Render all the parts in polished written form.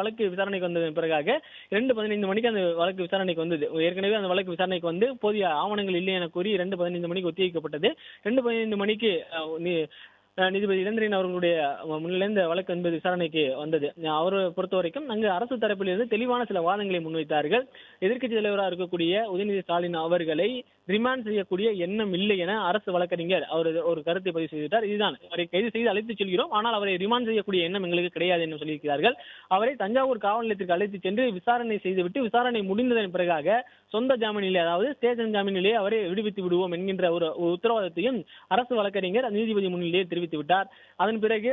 வழக்கு விசாரணைக்கு வந்ததன் பிறகாக 2:15 மணிக்கு அந்த வழக்கு விசாரணைக்கு வந்தது. ஏற்கனவே அந்த வழக்கு விசாரணைக்கு வந்து போதிய ஆவணங்கள் இல்லை என கூறி 2:15 மணிக்கு ஒத்திவைக்கப்பட்டது. 2:15 மணிக்கு நீதிபதி இளந்திரன் அவர்களுடைய முன்னிலை இந்த வழக்கு என்பது விசாரணைக்கு வந்தது. அவரை பொறுத்த வரைக்கும் அங்கு அரசு தரப்பில் இருந்து தெளிவான சில வாதங்களை முன்வைத்தார்கள். எதிர்க்கட்சி தலைவராக இருக்கக்கூடிய உதயநிதி ஸ்டாலின் அவர்களை ரிமாண்ட் செய்யக்கூடிய எண்ணம் இல்லை என அரசு வழக்கறிஞர் அவர் ஒரு கருத்தை பதிவு செய்துவிட்டார். இதுதான், அவரை கைது செய்து அழைத்துச் செல்கிறோம், ஆனால் அவரை ரிமாண்ட் செய்யக்கூடிய எண்ணம் எங்களுக்கு கிடையாது என்று சொல்லியிருக்கிறார்கள். அவரை தஞ்சாவூர் காவல் நிலையத்திற்கு அழைத்துச் சென்று விசாரணை செய்துவிட்டு விசாரணை முடிந்ததன் பிறகாக சொந்த ஜாமீனிலே, அதாவது ஸ்டேஷன் ஜாமீனிலே அவரை விடுவித்து விடுவோம் என்கின்ற ஒரு உத்தரவாதத்தையும் அரசு வழக்கறிஞர் நீதிபதி முன்னிலையே தெரிவித்து விட்டார். அதன் பிறகு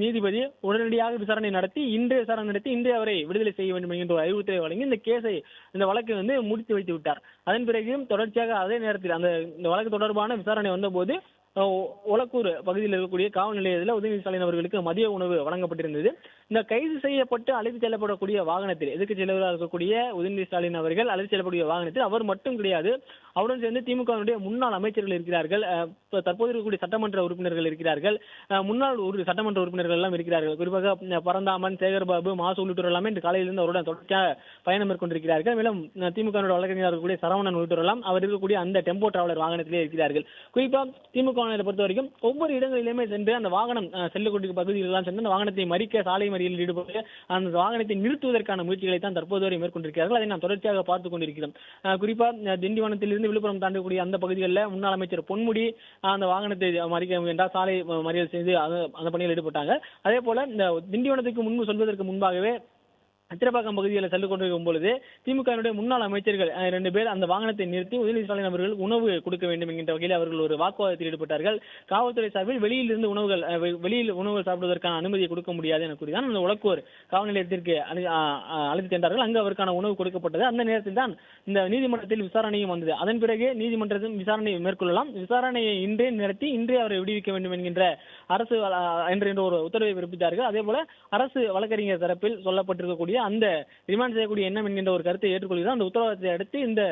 நீதிபதி உடனடியாக விசாரணை நடத்தி இன்றே அவரை விடுதலை செய்ய வேண்டும் என்கின்ற ஒரு அறிவுறுத்தலை வழங்கி இந்த வழக்கை வந்து முடித்து வைத்து விட்டார். அதன் பிறகு தொடர்ச்சியாக அதே நேரத்தில் இந்த வழக்கு தொடர்பான விசாரணை வந்தபோது ஒலக்கூர் பகுதியில் இருக்கக்கூடிய காவல் நிலையத்தில் உதயநிதி ஸ்டாலின் அவர்களுக்கு மதிய உணவு வழங்கப்பட்டிருந்தது. இந்த கைது செய்யப்பட்டு அழைத்து செல்லப்படக்கூடிய வாகனத்தில் எதிர்க்கட்சி தலைவராக இருக்கக்கூடிய உதயநிதி ஸ்டாலின் அவர்கள் அழைத்து செல்லக்கூடிய வாகனத்தில் அவர் மட்டும் கிடையாது, அவருடன் சேர்ந்து திமுகவினுடைய முன்னாள் அமைச்சர்கள் இருக்கிறார்கள், தற்போது இருக்கக்கூடிய சட்டமன்ற உறுப்பினர்கள் இருக்கிறார்கள், முன்னாள் சட்டமன்ற உறுப்பினர்கள் எல்லாம் இருக்கிறார்கள். குறிப்பாக பரந்தாமன், சேகர்பாபு, மாசு உள்ளிட்டோர் எல்லாமே இன்று காலையிலிருந்து அவருடன் தொடர்ச்சியாக பயணம் மேற்கொண்டிருக்கிறார்கள். மேலும் திமுக வழக்கறிஞர் இருக்கக்கூடிய சரவணன் உள்ளிட்டோர் எல்லாம் அவர் இருக்கக்கூடிய அந்த டெம்போ டிராவலர் வாகனத்திலே இருக்கிறார்கள். குறிப்பாக திமுக பொறுத்த வரைக்கும் ஒவ்வொரு இடங்களிலுமே சென்று அந்த வாகனம் செல்லக்கூடிய பகுதிகளெல்லாம் சென்று அந்த வாகனத்தை மறிக்க, சாலை மறியலில் ஈடுபட்டு அந்த வாகனத்தை நிறுத்துவதற்கான முயற்சிகளை தான் தற்போது வரை மேற்கொண்டிருக்கிறார்கள். அதை நாம் தொடர்ச்சியாக பார்த்துக் கொண்டிருக்கிறோம். குறிப்பாக திண்டிவனத்திலிருந்து விழுப்புரம் தாண்டக்கூடிய அந்த பகுதிகளில் முன்னாள் அமைச்சர் பொன்முடி அந்த வாகனத்தை மறிக்க என்றால் சாலை மறியல் செய்து அந்த பணியில் ஈடுபட்டாங்க. அதே போல இந்த திண்டிவனத்துக்கு முன்பு சொல்வதற்கு முன்பாகவே அத்திரப்பாக்கம் பகுதியில் சென்று கொண்டிருக்கும் பொழுது திமுக முன்னாள் அமைச்சர்கள் 2 பேர் அந்த வாகனத்தை நிறுத்தி உதயநிதி ஸ்டாலின் அவர்கள் உணவு கொடுக்க வேண்டும் என்கின்ற வகையில் அவர்கள் ஒரு வாக்குவாதத்தில் ஈடுபட்டார்கள். காவல்துறை சார்பில் வெளியில் உணவுகள் சாப்பிடுவதற்கான அனுமதியை கொடுக்க முடியாது என கூறிதான் அந்த ஒலக்கூர் காவல் நிலையத்திற்கு அழைத்து சென்றார்கள். அங்கு அவருக்கான உணவு கொடுக்கப்பட்டது. அந்த நேரத்தில் தான் இந்த நீதிமன்றத்தில் விசாரணையும் வந்தது. அதன் பிறகு நீதிமன்றத்தில் விசாரணை மேற்கொள்ளலாம், விசாரணையை இன்றே நடத்தி இன்றே அவரை விடுவிக்க வேண்டும் என்கின்ற அரசு என்ற ஒரு உத்தரவை பிறப்பித்தார்கள். அதே போல அரசு வழக்கறிஞர் தரப்பில் சொல்லப்பட்டிருக்கக்கூடிய அந்த ரிமாண்ட் செய்யக்கூடிய எண்ணம் என்கின்ற ஒரு கருத்தை ஏற்றுக்கொள்கிறார். அந்த உத்தரவாதத்தை அடுத்து இந்த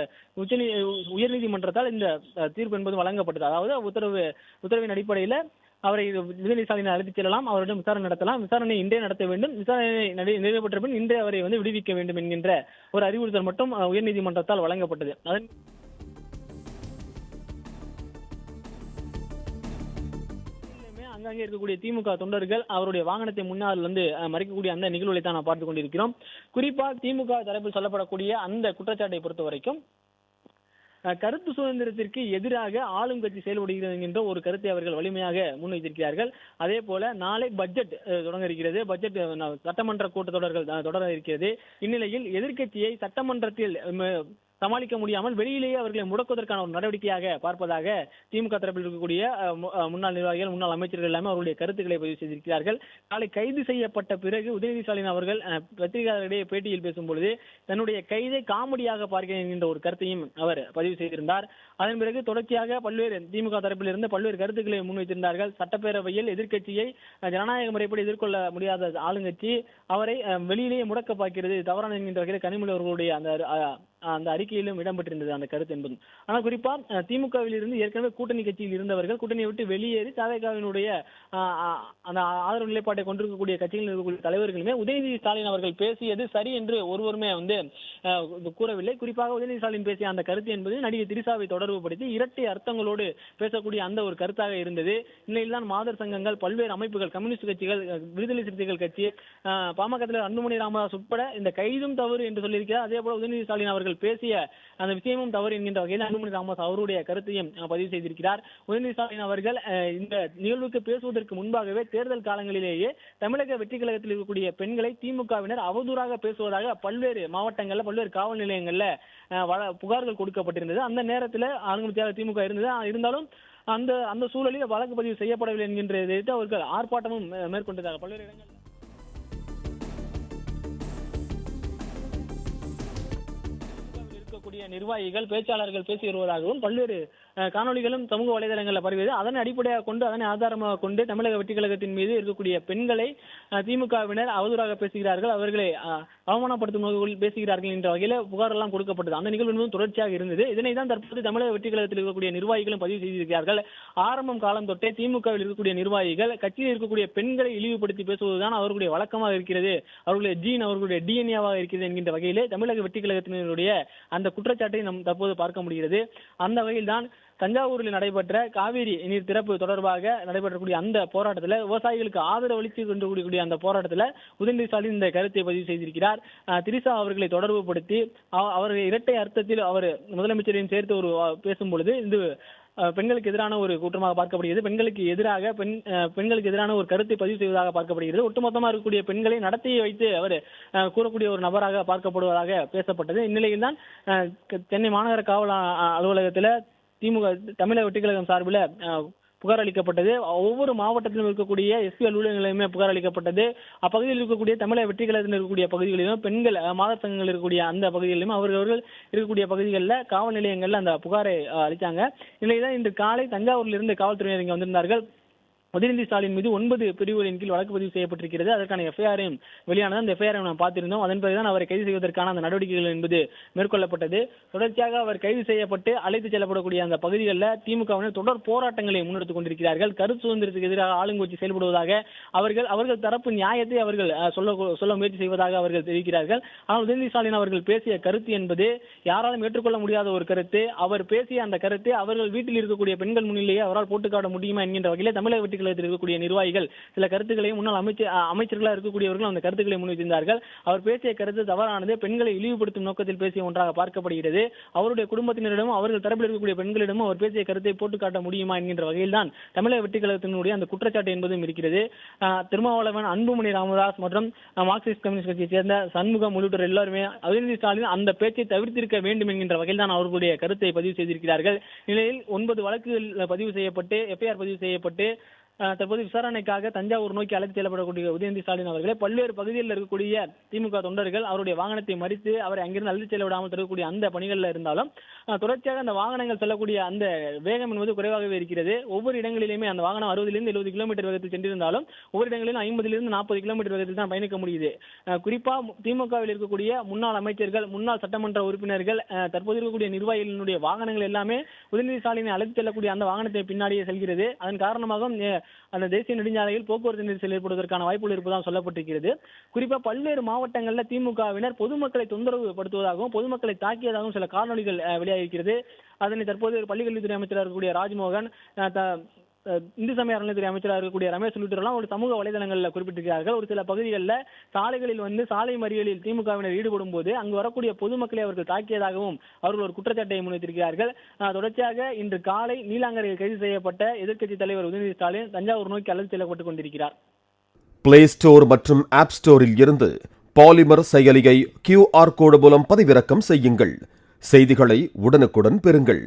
உயர்நீதிமன்றத்தால் இந்த தீர்ப்பு என்பது வழங்கப்பட்டது. அதாவது உத்தரவின் அடிப்படையில் அவரை உதயநிதி ஸ்டாலினை அழைத்துச் செல்லலாம், அவரிடம் விசாரணை நடத்தலாம், விசாரணை இன்றே நடத்த வேண்டும், விசாரணை நிறைவேற்ற பின் இன்றே அவரை வந்து விடுவிக்க வேண்டும் என்கின்ற ஒரு அறிவுறுத்தல் மட்டும் உயர்நீதிமன்றத்தால் வழங்கப்பட்டது. அங்கே இருக்கக்கூடிய திமுக தொண்டர்கள் அவருடைய வாகனத்தை முன்னால் வந்து மறைக்கக்கூடிய அந்த நிகழ்வுகளை தான் நாம் பார்த்துக் கொண்டிருக்கிறோம். குறிப்பாக திமுக தரப்பில் சொல்லப்படக்கூடிய அந்த குற்றச்சாட்டை பொறுத்த வரைக்கும் கருத்து சுதந்திரத்திற்கு எதிராக ஆளும் கட்சி செயல்படுகிறது என்கின்ற ஒரு கருத்தை அவர்கள் வலிமையாக முன்வைத்திருக்கிறார்கள். அதே போல நாளை பட்ஜெட் தொடங்க இருக்கிறது. பட்ஜெட் சட்டமன்ற கூட்டத்தொடர்கள் தொடர இருக்கிறது. இந்நிலையில் எதிர்க்கட்சியை சட்டமன்றத்தில் சமாளிக்க முடியாமல் வெளியிலேயே அவர்களை முடக்குவதற்கான ஒரு நடவடிக்கையாக பார்ப்பதாக திமுக தரப்பில் இருக்கக்கூடிய முன்னாள் நிர்வாகிகள், முன்னாள் அமைச்சர்கள் எல்லாமே அவருடைய கருத்துக்களை பதிவு செய்திருக்கிறார்கள். நாளை கைது செய்யப்பட்ட பிறகு உதயநிதி ஸ்டாலின் அவர்கள் பத்திரிகையாளர்களிடையே பேட்டியில் பேசும்பொழுது தன்னுடைய கைதை காமெடியாக பார்க்கிறேன் என்கின்ற ஒரு கருத்தையும் அவர் பதிவு செய்திருந்தார். அதன் பிறகு தொடர்ச்சியாக பல்வேறு திமுக தரப்பில் இருந்து பல்வேறு கருத்துக்களை முன்வைத்திருந்தார்கள். சட்டப்பேரவையில் எதிர்க்கட்சியை ஜனநாயக முறைப்படி எதிர்கொள்ள முடியாத ஆளுங்கட்சி அவரை வெளியிலேயே முடக்க பார்க்கிறது, தவறான என்கின்ற வகையில் கனிமொழி அவர்களுடைய அந்த அறிக்கையிலும் இடம்பெற்றிருந்தது அந்த கருத்து என்பது. ஆனால் குறிப்பா திமுகவில் இருந்து ஏற்கனவே கூட்டணி கட்சியில் இருந்தவர்கள் கூட்டணியை விட்டு வெளியேறி தவேகாவினுடைய அந்த ஆதரவு நிலைப்பாட்டை கொண்டிருக்கக்கூடிய கட்சிகளில் இருக்கக்கூடிய தலைவர்களுமே உதயநிதி ஸ்டாலின் அவர்கள் பேசியது சரி என்று ஒருவருமே வந்து கூறவில்லை. குறிப்பாக உதயநிதி ஸ்டாலின் பேசிய அந்த கருத்து என்பது நடிகை திரிசாவை தொடர்புபடுத்தி இரட்டை அர்த்தங்களோடு பேசக்கூடிய அந்த ஒரு கருத்தாக இருந்தது. இந்நிலையில்தான் மாதர் சங்கங்கள், பல்வேறு அமைப்புகள், கம்யூனிஸ்ட் கட்சிகள், விடுதலை சிறுத்தைகள் கட்சி, பாமக தலைவர் அன்புமணி ராமதாஸ் உட்பட இந்த கைதும் தவறு என்று சொல்லியிருக்கிறார். அதே போல உதயநிதி ஸ்டாலின் அவர்கள் பேசிய அந்த விஷயமும் தவறு என்கின்ற வகையில் அன்புமணி ராமதாஸ் அவருடைய கருத்தையும் பதிவு செய்திருக்கிறார். உதயநிதி ஸ்டாலின் அவர்கள் இந்த நிகழ்வுக்கு பேசுவதற்கு முன்பாகவே தேர்தல் காலங்களிலேயே தமிழக வெற்றி கழகத்தில் இருக்கக்கூடிய பெண்களை திமுகவினர் அவதூறாக பேசுவதாக பல்வேறு மாவட்டங்கள்ல, பல்வேறு காவல் நிலையங்கள்ல புகார்கள் கொடுக்கப்பட்டிருந்தது. அந்த நேரத்தில் ஆளுங்கட்சியாக திமுக இருந்தாலும் அந்த சூழலில் வழக்கு பதிவு செய்யப்படவில்லை என்கின்ற அவர்கள் ஆர்ப்பாட்டமும் மேற்கொண்டதாக பல்வேறு இடங்கள் நிர்வாகிகள், பேச்சாளர்கள் பேசி வருவதாகவும் பல்வேறு காணொலிகளும் சமூக வலைதளங்களில் பரவியது. அதனை அடிப்படையாக கொண்டு, அதனை ஆதாரமாக கொண்டு தமிழக வெற்றி கழகத்தின் மீது இருக்கக்கூடிய பெண்களை திமுகவினர் அவதூறாக பேசுகிறார்கள், அவர்களை அவமானப்படுத்தும் நோக்கில் பேசுகிறார்கள் என்ற வகையில் புகார் எல்லாம் கொடுக்கப்பட்டது. அந்த நிகழ்வு என்பதும் தொடர்ச்சியாக இருந்தது. இதனை தான் தற்போது தமிழக வெற்றி கழகத்தில் இருக்கக்கூடிய நிர்வாகிகளும் பதிவு செய்திருக்கிறார்கள். ஆரம்பம் காலம் தொட்டே திமுகவில் இருக்கக்கூடிய நிர்வாகிகள் கட்சியில் இருக்கக்கூடிய பெண்களை இழிவுபடுத்தி பேசுவதுதான் அவர்களுடைய வழக்கமாக இருக்கிறது, அவர்களுடைய ஜீன், அவர்களுடைய டிஎன்ஏவாக இருக்கிறது என்கின்ற வகையிலே தமிழக வெற்றி கழகத்தினருடைய அந்த குற்றச்சாட்டை நாம் தற்போது பார்க்க முடிகிறது. அந்த வகையில் தான் தஞ்சாவூரில் நடைபெற்ற காவிரி நீர் திறப்பு தொடர்பாக நடைபெறக்கூடிய அந்த போராட்டத்தில், விவசாயிகளுக்கு ஆதரவு அளித்து கொண்டிருக்கக்கூடிய அந்த போராட்டத்தில் உதயநிதி ஸ்டாலின் இந்த கருத்தை பதிவு செய்திருக்கிறார். திரிசா அவர்களை தொடர்பு படுத்தி அவர்கள் இரட்டை அர்த்தத்தில் அவர் முதலமைச்சரையும் சேர்த்து ஒரு பேசும் பொழுது இது பெண்களுக்கு எதிரான ஒரு குற்றமாக பார்க்கப்படுகிறது, பெண்களுக்கு எதிரான ஒரு கருத்தை பதிவு செய்வதாக பார்க்கப்படுகிறது. ஒட்டுமொத்தமாக இருக்கக்கூடிய பெண்களை நடத்தையை வைத்து அவர் கூறக்கூடிய ஒரு நபராக பார்க்கப்படுவதாக பேசப்பட்டது. இந்நிலையில் தான் சென்னை மாநகர காவல் அலுவலகத்தில் திமுக தமிழக வெற்றி கழகம் சார்பில் புகார் அளிக்கப்பட்டது. ஒவ்வொரு மாவட்டத்திலும் இருக்கக்கூடிய எஸ்பி அலுவலகங்களிலுமே புகார் அளிக்கப்பட்டது. அப்பகுதியில் இருக்கக்கூடிய தமிழக வெற்றி கழகத்தில் இருக்கக்கூடிய பகுதிகளிலும், பெண்கள் மாதர் சங்கங்கள் இருக்கக்கூடிய அந்த பகுதிகளிலும், அவர்கள் இருக்கக்கூடிய பகுதிகளில் காவல் நிலையங்களில் அந்த புகாரை அளித்தாங்க. இந்நிலையில் இன்று காலை தஞ்சாவூரில் இருந்து காவல்துறையினர் இங்கே வந்திருந்தார்கள். உதயநிதி ஸ்டாலின் மீது 9 பிரிவுகளின் கீழ் வழக்கு பதிவு செய்யப்பட்டிருக்கிறது. அதற்கான எஃப்ஐஆரையும் வெளியானது. அந்த எஃப்ஐஆரை நாம் பார்த்திருந்தோம். அதன் பிறகுதான் அவரை கைது செய்வதற்கான அந்த நடவடிக்கைகள் என்பது மேற்கொள்ளப்பட்டது. தொடர்ச்சியாக அவர் கைது செய்யப்பட்டு அழைத்து செல்லப்படக்கூடிய அந்த பகுதிகளில் திமுகவினர் தொடர் போராட்டங்களை முன்னெடுத்துக் கொண்டிருக்கிறார்கள். கருத்து சுதந்திரத்துக்கு எதிராக ஆளுங்கட்சி செயல்படுவதாக அவர்கள் தரப்பு நியாயத்தை அவர்கள் சொல்ல முயற்சி செய்வதாக அவர்கள் தெரிவிக்கிறார்கள். ஆனால் உதயநிதி ஸ்டாலின் அவர்கள் பேசிய கருத்து என்பது யாராலும் ஏற்றுக்கொள்ள முடியாத ஒரு கருத்து. அவர் பேசிய அந்த கருத்து அவர்கள் வீட்டில் இருக்கக்கூடிய பெண்கள் முன்னிலேயே அவரால் போட்டுக்காட்ட முடியுமா என்கின்ற வகையில் தமிழக வெற்றி இருக்கக்கூடிய நிர்வாகிகள் சில கருத்துக்களையும், முன்னாள் அமைச்சர்களாக இருக்கக்கூடியவர்கள் அந்த கருத்துக்களை முன்வைத்திருந்தார்கள். அவர் பேசிய கருத்து தவறானது, பெண்களை இழிவுபடுத்தும் நோக்கத்தில் பேசிய ஒன்றாக பார்க்கப்படுகிறது. அவருடைய குடும்பத்தினரிடமும் அவர்கள் தரப்பில் இருக்கக்கூடிய பெண்களிடமும் அவர் பேசிய கருத்தை போட்டுக்காட்ட முடியுமா என்கின்ற வகையில் தான் தமிழக வெற்றி கழகத்தினுடைய அந்த குற்றச்சாட்டு என்பதும் இருக்கிறது. திருமாவளவன், அன்புமணி ராமதாஸ் மற்றும் மார்க்சிஸ்ட் கம்யூனிஸ்ட் கட்சியை சேர்ந்த சண்முகம் உள்ளிட்டோர் எல்லாருமே உதயநிதி ஸ்டாலின் அந்த பேச்சை தவிர்த்திருக்க வேண்டும் என்கின்ற வகையில் தான் அவர்களுடைய கருத்தை பதிவு செய்திருக்கிறார்கள். நிலையில் 9 வழக்குகள் பதிவு செய்யப்பட்டு எஃப்ஐஆர் பதிவு செய்யப்பட்டு தற்போது விசாரணைக்காக தஞ்சாவூர் நோக்கி அழைத்து செல்லப்படக்கூடிய உதயநிதி ஸ்டாலின் அவர்களை பல்வேறு பகுதிகளில் இருக்கக்கூடிய திமுக தொண்டர்கள் அவருடைய வாகனத்தை மறித்து அவரை அங்கிருந்து அழைத்து செல்ல விடாமல் தரக்கூடிய அந்த பணிகளில் இருந்தாலும் தொடர்ச்சியாக அந்த வாகனங்கள் செல்லக்கூடிய அந்த வேகம் என்பது குறைவாகவே இருக்கிறது. ஒவ்வொரு இடங்களிலுமே அந்த வாகனம் 60 70 கிலோமீட்டர் வேகத்தில் சென்றிருந்தாலும் ஒவ்வொரு இடங்களிலும் 50 40 கிலோமீட்டர் வேகத்தில் தான் பயணிக்க முடியுது. குறிப்பா திமுகவில் இருக்கக்கூடிய முன்னாள் அமைச்சர்கள், முன்னாள் சட்டமன்ற உறுப்பினர்கள், தற்போது இருக்கக்கூடிய நிர்வாகிகளினுடைய வாகனங்கள் எல்லாமே உதயநிதி ஸ்டாலினை அழைத்து செல்லக்கூடிய அந்த வாகனத்தை பின்னாடியே செல்கிறது. அதன் காரணமாக அந்த தேசிய நெடுஞ்சாலையில் போக்குவரத்து நெரிசல் ஏற்படுவதற்கான வாய்ப்புகள் இருப்பதாக சொல்லப்பட்டிருக்கிறது. குறிப்பா பல்வேறு மாவட்டங்களில் திமுகவினர் பொதுமக்களை தொந்தரவு படுத்துவதாகவும் பொதுமக்களை தாக்கியதாகவும் சில காணொலிகள் வெளியாகிருக்கிறது. அதனை தற்போது பள்ளிக்கல்வித்துறை அமைச்சராக இருக்கக்கூடிய ராஜ்மோகன், இந்து சமய அறநிலையத்துறை அமைச்சராக இருக்கக்கூடிய ரமேஷ் உள்ளிட்டோரெல்லாம் ஒரு சமூக வலைதளங்களில் குறிப்பிட்டிருக்கிறார்கள். ஒரு சில பகுதிகளில் சாலைகளில் சாலை மறியலில் திமுகவினர் ஈடுபடும் போது அங்கு வரக்கூடிய பொதுமக்களை அவர்கள் தாக்கியதாகவும் அவர்கள் ஒரு குற்றச்சாட்டை முன்வைத்திருக்கிறார்கள். தொடர்ச்சியாக இன்று காலை நீலாங்கரையில் கைது செய்யப்பட்ட எதிர்க்கட்சி தலைவர் உதயநிதி ஸ்டாலின் தஞ்சாவூர் நோக்கி அழைத்து செல்லப்பட்டுக் கொண்டிருக்கிறார். பிளே ஸ்டோர் மற்றும் ஆப் ஸ்டோரில் இருந்து பாலிமர் செயலியை QR கோடு மூலம் பதிவிறக்கம் செய்யுங்கள். செய்திகளை உடனுக்குடன் பெறுங்கள்.